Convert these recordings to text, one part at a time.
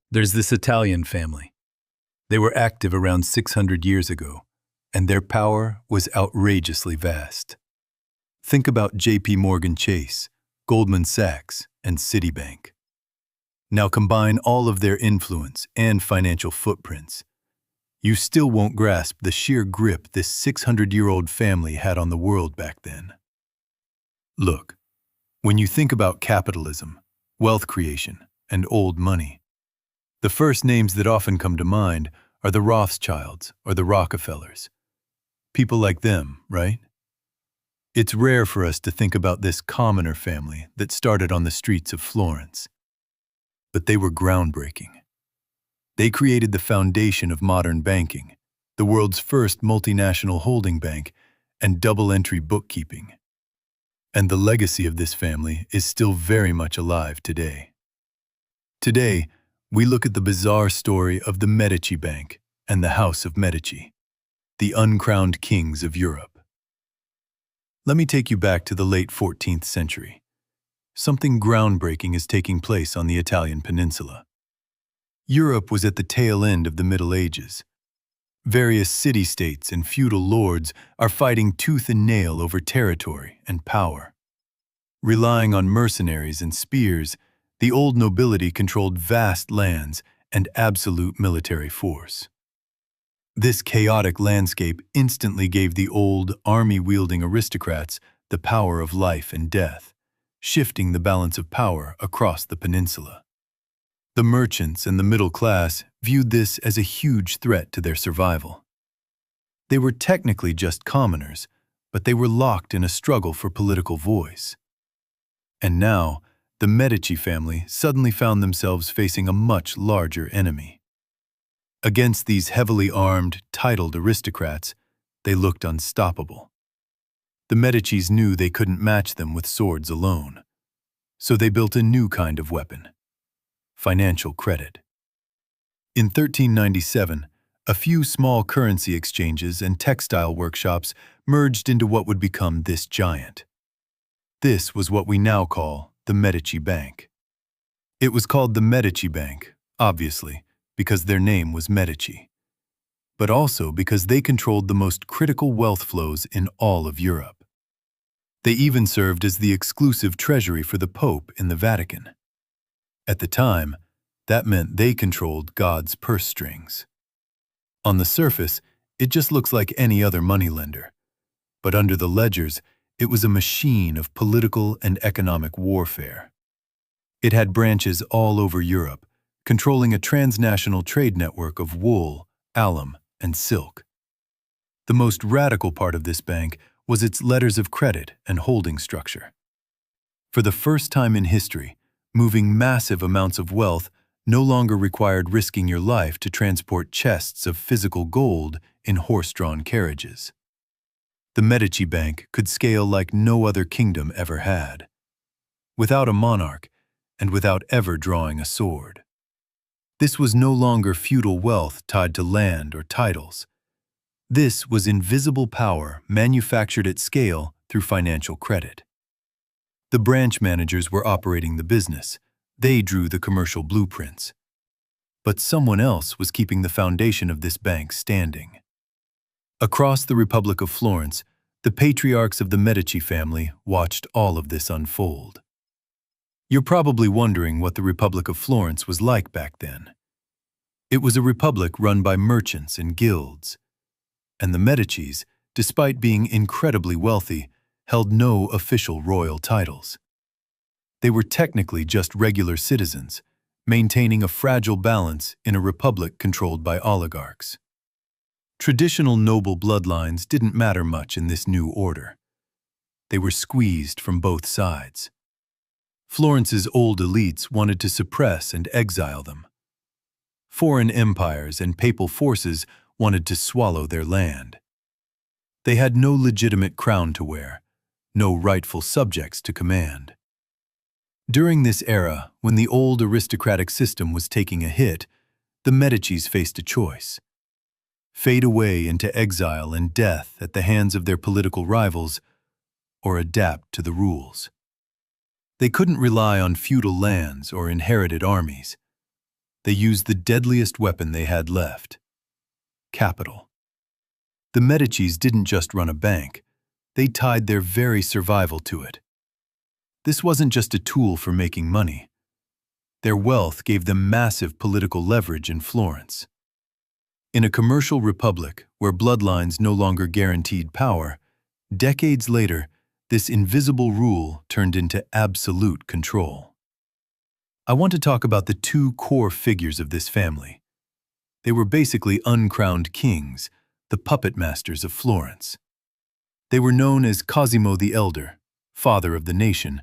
There's this Italian family. They were active around 600 years ago, and their power was outrageously vast. Think about J.P. Morgan Chase, Goldman Sachs, and Citibank. Now combine all of their influence and financial footprints. You still won't grasp the sheer grip this 600-year-old family had on the world back then. Look, when you think about capitalism, wealth creation, and old money, the first names that often come to mind are the Rothschilds or the Rockefellers. People like them, right? It's rare for us to think about this commoner family that started on the streets of Florence. But they were groundbreaking. They created the foundation of modern banking, the world's first multinational holding bank, and double-entry bookkeeping. And the legacy of this family is still very much alive today. Today, we look at the bizarre story of the Medici Bank and the House of Medici, the uncrowned kings of Europe. Let me take you back to the late 14th century. Something groundbreaking is taking place on the Italian peninsula. Europe was at the tail end of the Middle Ages. Various city-states and feudal lords are fighting tooth and nail over territory and power. Relying on mercenaries and spears, the old nobility controlled vast lands and absolute military force. This chaotic landscape instantly gave the old, army-wielding aristocrats the power of life and death, shifting the balance of power across the peninsula. The merchants and the middle class viewed this as a huge threat to their survival. They were technically just commoners, but they were locked in a struggle for political voice. And now, the Medici family suddenly found themselves facing a much larger enemy. Against these heavily armed, titled aristocrats, they looked unstoppable. The Medicis knew they couldn't match them with swords alone, so they built a new kind of weapon: financial credit. In 1397, a few small currency exchanges and textile workshops merged into what would become this giant. This was what we now call the Medici Bank. It was called the Medici Bank, obviously, because their name was Medici, but also because they controlled the most critical wealth flows in all of Europe. They even served as the exclusive treasury for the Pope in the Vatican. At the time, that meant they controlled God's purse strings. On the surface, it just looks like any other moneylender, but under the ledgers, it was a machine of political and economic warfare. It had branches all over Europe, controlling a transnational trade network of wool, alum, and silk. The most radical part of this bank was its letters of credit and holding structure. For the first time in history, moving massive amounts of wealth no longer required risking your life to transport chests of physical gold in horse-drawn carriages. The Medici Bank could scale like no other kingdom ever had, without a monarch and without ever drawing a sword. This was no longer feudal wealth tied to land or titles. This was invisible power manufactured at scale through financial credit. The branch managers were operating the business. They drew the commercial blueprints. But someone else was keeping the foundation of this bank standing. Across the Republic of Florence, the patriarchs of the Medici family watched all of this unfold. You're probably wondering what the Republic of Florence was like back then. It was a republic run by merchants and guilds. And the Medicis, despite being incredibly wealthy, held no official royal titles. They were technically just regular citizens, maintaining a fragile balance in a republic controlled by oligarchs. Traditional noble bloodlines didn't matter much in this new order. They were squeezed from both sides. Florence's old elites wanted to suppress and exile them. Foreign empires and papal forces wanted to swallow their land. They had no legitimate crown to wear, no rightful subjects to command. During this era, when the old aristocratic system was taking a hit, the Medicis faced a choice: fade away into exile and death at the hands of their political rivals, or adapt to the rules. They couldn't rely on feudal lands or inherited armies. they used the deadliest weapon they had left: capital. The Medicis didn't just run a bank, they tied their very survival to it. This wasn't just a tool for making money. Their wealth gave them massive political leverage in Florence. In a commercial republic where bloodlines no longer guaranteed power, decades later, this invisible rule turned into absolute control. I want to talk about the two core figures of this family. They were basically uncrowned kings, the puppet masters of Florence. They were known as Cosimo the Elder, father of the nation,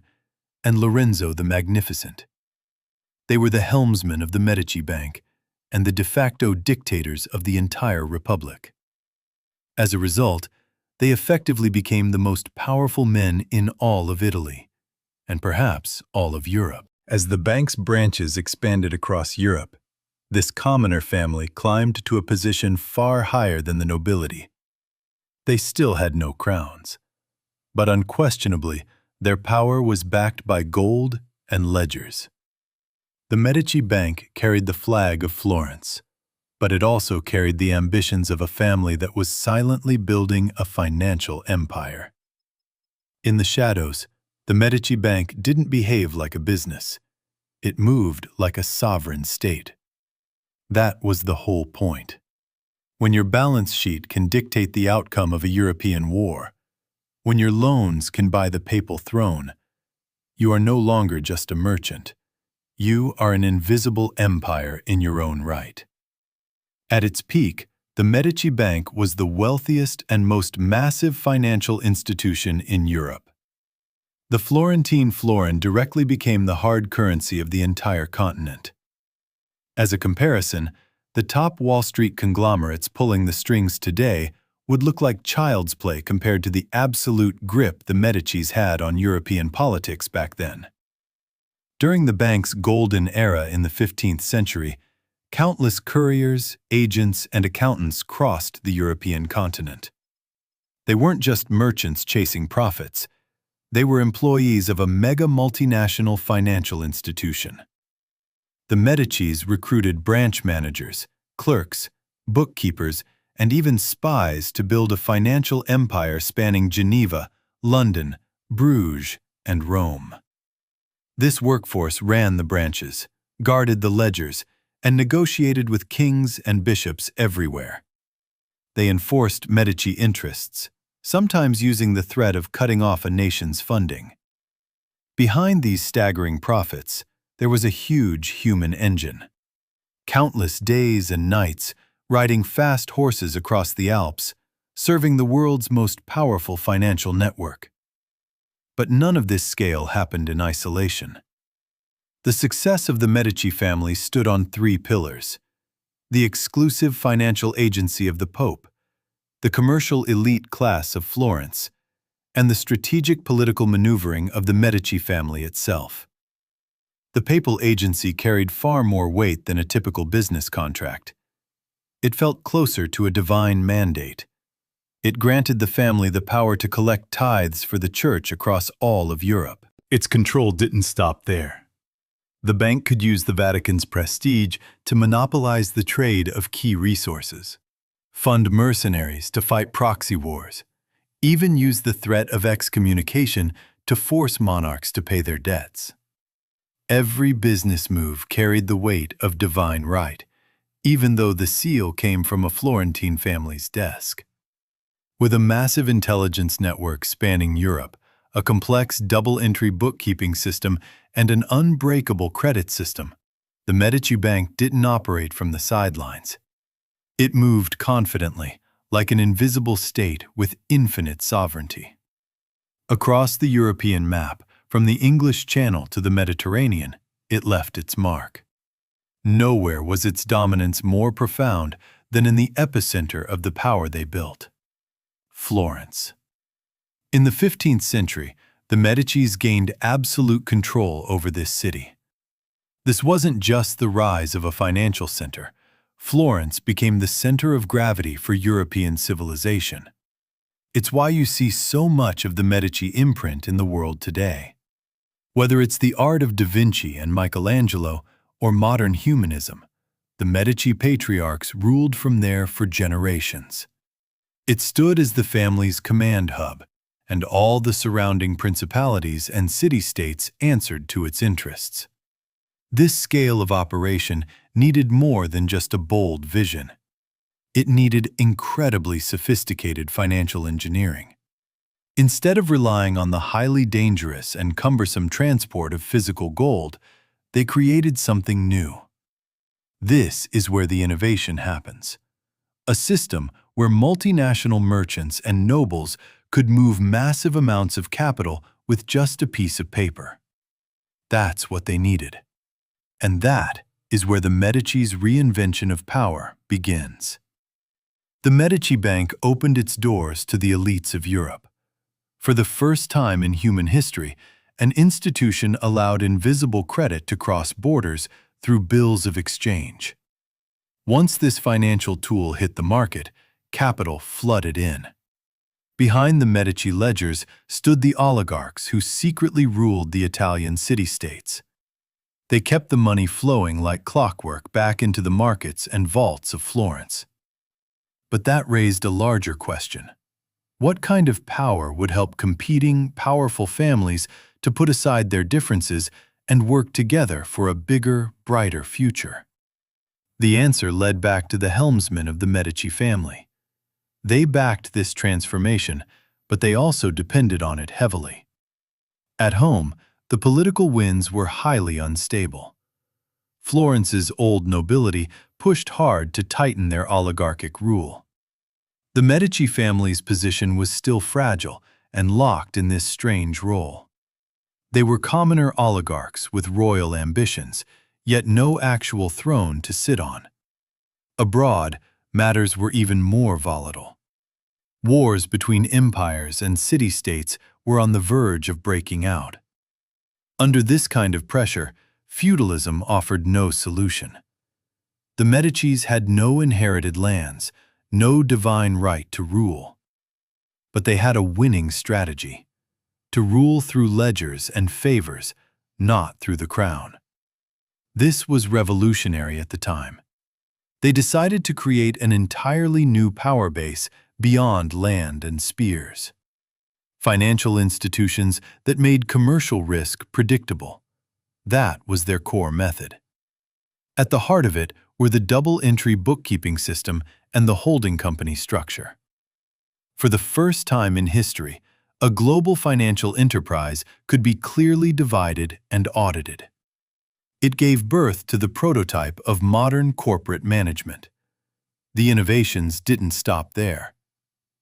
and Lorenzo the Magnificent. They were the helmsmen of the Medici Bank and the de facto dictators of the entire republic. As a result, they effectively became the most powerful men in all of Italy, and perhaps all of Europe. As the bank's branches expanded across Europe, this commoner family climbed to a position far higher than the nobility. They still had no crowns, but unquestionably, their power was backed by gold and ledgers. The Medici Bank carried the flag of Florence, but it also carried the ambitions of a family that was silently building a financial empire. In the shadows, the Medici Bank didn't behave like a business. It moved like a sovereign state. That was the whole point. When your balance sheet can dictate the outcome of a European war, when your loans can buy the papal throne, you are no longer just a merchant. You are an invisible empire in your own right. At its peak, the Medici Bank was the wealthiest and most massive financial institution in Europe. The Florentine florin directly became the hard currency of the entire continent. As a comparison, the top Wall Street conglomerates pulling the strings today would look like child's play compared to the absolute grip the Medicis had on European politics back then. During the bank's golden era in the 15th century, countless couriers, agents, and accountants crossed the European continent. They weren't just merchants chasing profits. They were employees of a mega multinational financial institution. The Medicis recruited branch managers, clerks, bookkeepers, and even spies to build a financial empire spanning Geneva, London, Bruges, and Rome. This workforce ran the branches, guarded the ledgers, and negotiated with kings and bishops everywhere. They enforced Medici interests, sometimes using the threat of cutting off a nation's funding. Behind these staggering profits, there was a huge human engine. Countless days and nights, riding fast horses across the Alps, serving the world's most powerful financial network. But none of this scale happened in isolation. The success of the Medici family stood on three pillars: the exclusive financial agency of the Pope, the commercial elite class of Florence, and the strategic political maneuvering of the Medici family itself. The papal agency carried far more weight than a typical business contract. It felt closer to a divine mandate. It granted the family the power to collect tithes for the church across all of Europe. Its control didn't stop there. The bank could use the Vatican's prestige to monopolize the trade of key resources, fund mercenaries to fight proxy wars, even use the threat of excommunication to force monarchs to pay their debts. Every business move carried the weight of divine right, even though the seal came from a Florentine family's desk. With a massive intelligence network spanning Europe, a complex double-entry bookkeeping system, and an unbreakable credit system, the Medici Bank didn't operate from the sidelines. It moved confidently, like an invisible state with infinite sovereignty. Across the European map, from the English Channel to the Mediterranean, it left its mark. Nowhere was its dominance more profound than in the epicenter of the power they built: Florence. In the 15th century, the Medicis gained absolute control over this city. This wasn't just the rise of a financial center. Florence became the center of gravity for European civilization. It's why you see so much of the Medici imprint in the world today. Whether it's the art of Da Vinci and Michelangelo, or modern humanism, the Medici patriarchs ruled from there for generations. It stood as the family's command hub, and all the surrounding principalities and city-states answered to its interests. This scale of operation needed more than just a bold vision. It needed incredibly sophisticated financial engineering. Instead of relying on the highly dangerous and cumbersome transport of physical gold, they created something new. This is where the innovation happens. A system where multinational merchants and nobles could move massive amounts of capital with just a piece of paper. That's what they needed. And that is where the Medici's reinvention of power begins. The Medici Bank opened its doors to the elites of Europe. For the first time in human history, an institution allowed invisible credit to cross borders through bills of exchange. Once this financial tool hit the market, capital flooded in. Behind the Medici ledgers stood the oligarchs who secretly ruled the Italian city-states. They kept the money flowing like clockwork back into the markets and vaults of Florence. But that raised a larger question. What kind of power would help competing, powerful families to put aside their differences and work together for a bigger, brighter future? The answer led back to the helmsmen of the Medici family. They backed this transformation, but they also depended on it heavily. At home, the political winds were highly unstable. Florence's old nobility pushed hard to tighten their oligarchic rule. The Medici family's position was still fragile and locked in this strange role. They were commoner oligarchs with royal ambitions, yet no actual throne to sit on. Abroad, matters were even more volatile. Wars between empires and city-states were on the verge of breaking out. Under this kind of pressure, feudalism offered no solution. The Medicis had no inherited lands, no divine right to rule. But they had a winning strategy: to rule through ledgers and favors, not through the crown. This was revolutionary at the time. They decided to create an entirely new power base beyond land and spears. Financial institutions that made commercial risk predictable. That was their core method. At the heart of it were the double-entry bookkeeping system and the holding company structure. For the first time in history, a global financial enterprise could be clearly divided and audited. It gave birth to the prototype of modern corporate management. The innovations didn't stop there.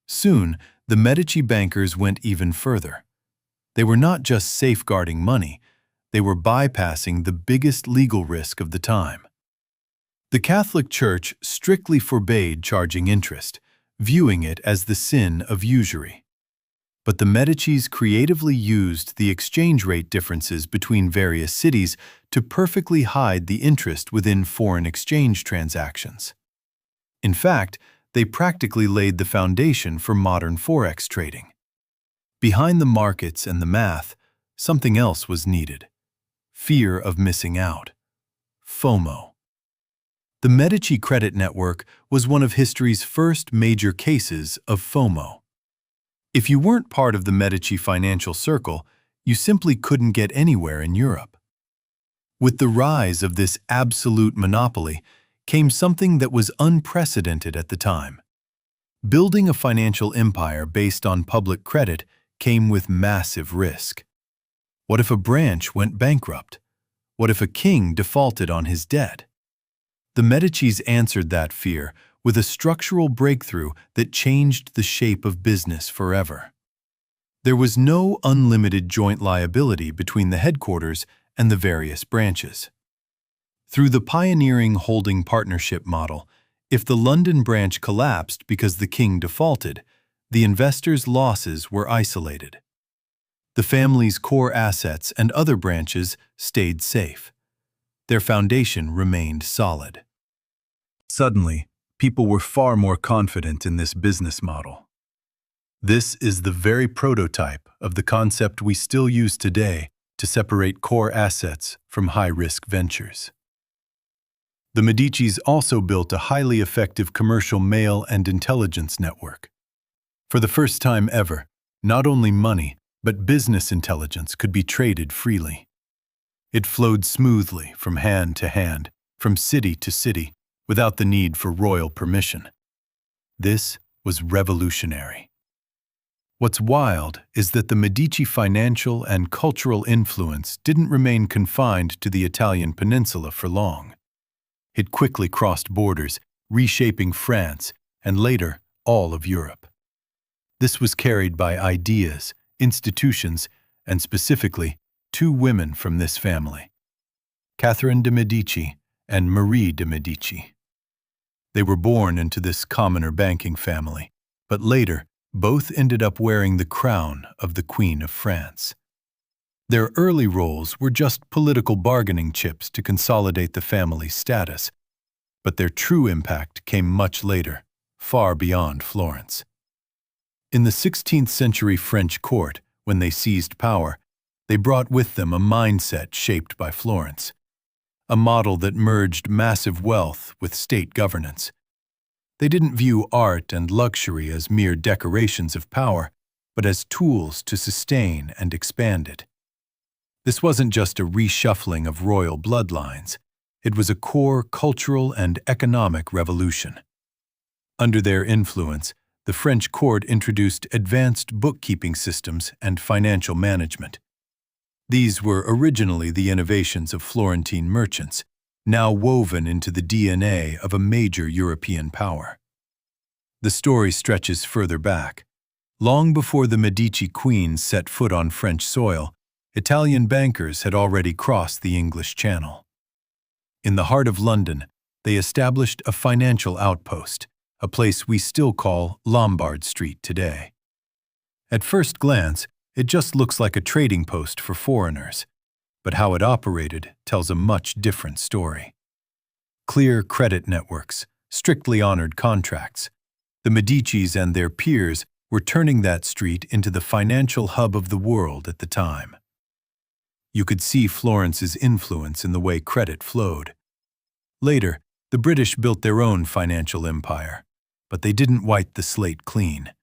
Soon, the Medici bankers went even further. They were not just safeguarding money, they were bypassing the biggest legal risk of the time. The Catholic Church strictly forbade charging interest, viewing it as the sin of usury. But the Medicis creatively used the exchange rate differences between various cities to perfectly hide the interest within foreign exchange transactions. In fact, they practically laid the foundation for modern forex trading. Behind the markets and the math, something else was needed: fear of missing out. FOMO. The Medici credit network was one of history's first major cases of FOMO. If you weren't part of the Medici financial circle, you simply couldn't get anywhere in Europe. With the rise of this absolute monopoly came something that was unprecedented at the time. Building a financial empire based on public credit came with massive risk. What if a branch went bankrupt? What if a king defaulted on his debt? The Medicis answered that fear with a structural breakthrough that changed the shape of business forever. There was no unlimited joint liability between the headquarters and the various branches. Through the pioneering holding partnership model, if the London branch collapsed because the king defaulted, the investors' losses were isolated. The family's core assets and other branches stayed safe. Their foundation remained solid. Suddenly, people were far more confident in this business model. This is the very prototype of the concept we still use today to separate core assets from high-risk ventures. The Medicis also built a highly effective commercial mail and intelligence network. For the first time ever, not only money, but business intelligence could be traded freely. It flowed smoothly from hand to hand, from city to city, without the need for royal permission. This was revolutionary. What's wild is that the Medici financial and cultural influence didn't remain confined to the Italian peninsula for long. It quickly crossed borders, reshaping France and later all of Europe. This was carried by ideas, institutions, and specifically two women from this family, Catherine de' Medici and Marie de' Medici. They were born into this commoner banking family, but later both ended up wearing the crown of the Queen of France. Their early roles were just political bargaining chips to consolidate the family's status, but their true impact came much later, far beyond Florence. In the 16th century French court, when they seized power, they brought with them a mindset shaped by Florence, a model that merged massive wealth with state governance. They didn't view art and luxury as mere decorations of power, but as tools to sustain and expand it. This wasn't just a reshuffling of royal bloodlines. It was a core cultural and economic revolution. Under their influence, the French court introduced advanced bookkeeping systems and financial management. These were originally the innovations of Florentine merchants, now woven into the DNA of a major European power. The story stretches further back. Long before the Medici queens set foot on French soil, Italian bankers had already crossed the English Channel. In the heart of London, they established a financial outpost, a place we still call Lombard Street today. At first glance, it just looks like a trading post for foreigners, but how it operated tells a much different story. Clear credit networks, strictly honored contracts. The Medicis and their peers were turning that street into the financial hub of the world at the time. You could see Florence's influence in the way credit flowed. Later, the British built their own financial empire, but they didn't wipe the slate clean.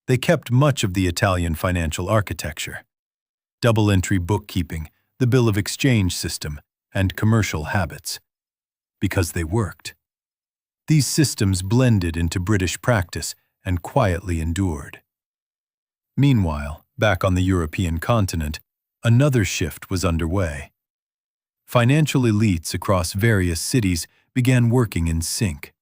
They kept much of the Italian financial architecture: double-entry bookkeeping, the bill of exchange system, and commercial habits. Because they worked. These systems blended into British practice and quietly endured. Meanwhile, back on the European continent, another shift was underway. Financial elites across various cities began working in sync.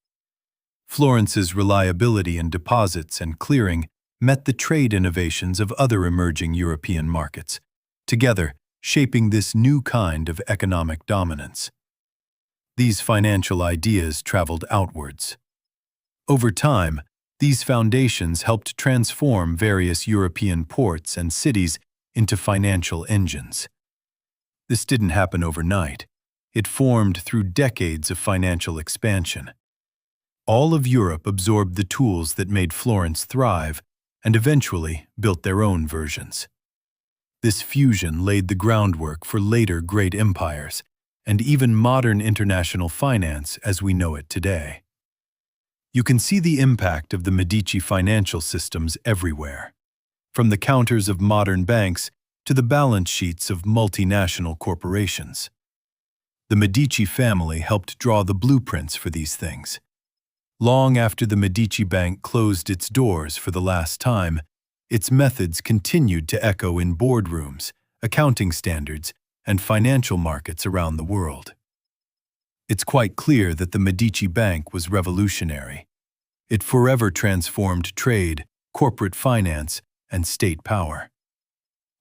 Florence's reliability in deposits and clearing met the trade innovations of other emerging European markets, together shaping this new kind of economic dominance. These financial ideas traveled outwards. Over time, these foundations helped transform various European ports and cities into financial engines. This didn't happen overnight. It formed through decades of financial expansion. All of Europe absorbed the tools that made Florence thrive and eventually built their own versions. This fusion laid the groundwork for later great empires and even modern international finance as we know it today. You can see the impact of the Medici financial systems everywhere, from the counters of modern banks to the balance sheets of multinational corporations. The Medici family helped draw the blueprints for these things. Long after the Medici Bank closed its doors for the last time, its methods continued to echo in boardrooms, accounting standards, and financial markets around the world. It's quite clear that the Medici Bank was revolutionary. It forever transformed trade, corporate finance, and state power.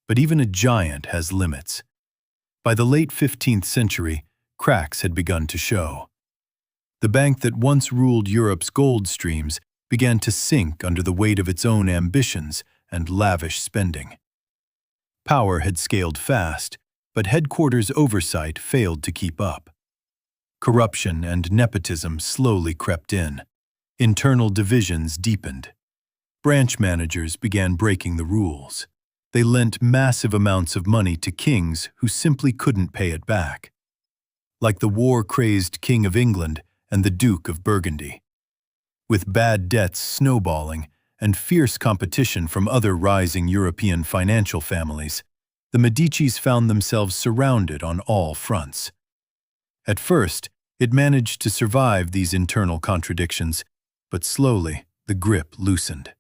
But even a giant has limits. By the late 15th century, cracks had begun to show. The bank that once ruled Europe's gold streams began to sink under the weight of its own ambitions and lavish spending. Power had scaled fast, but headquarters oversight failed to keep up. Corruption and nepotism slowly crept in. Internal divisions deepened. Branch managers began breaking the rules. They lent massive amounts of money to kings who simply couldn't pay it back. like the war-crazed King of England and the Duke of Burgundy. With bad debts snowballing and fierce competition from other rising European financial families, the Medicis found themselves surrounded on all fronts. At first, it managed to survive these internal contradictions, but slowly the grip loosened.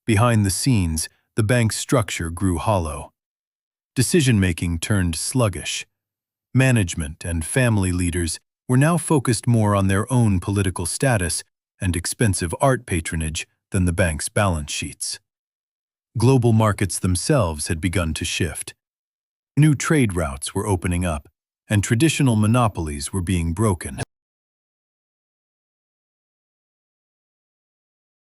Behind the scenes, the bank's structure grew hollow. Decision-making turned sluggish. Management and family leaders were now focused more on their own political status and expensive art patronage than the bank's balance sheets. Global markets themselves had begun to shift. New trade routes were opening up, and traditional monopolies were being broken.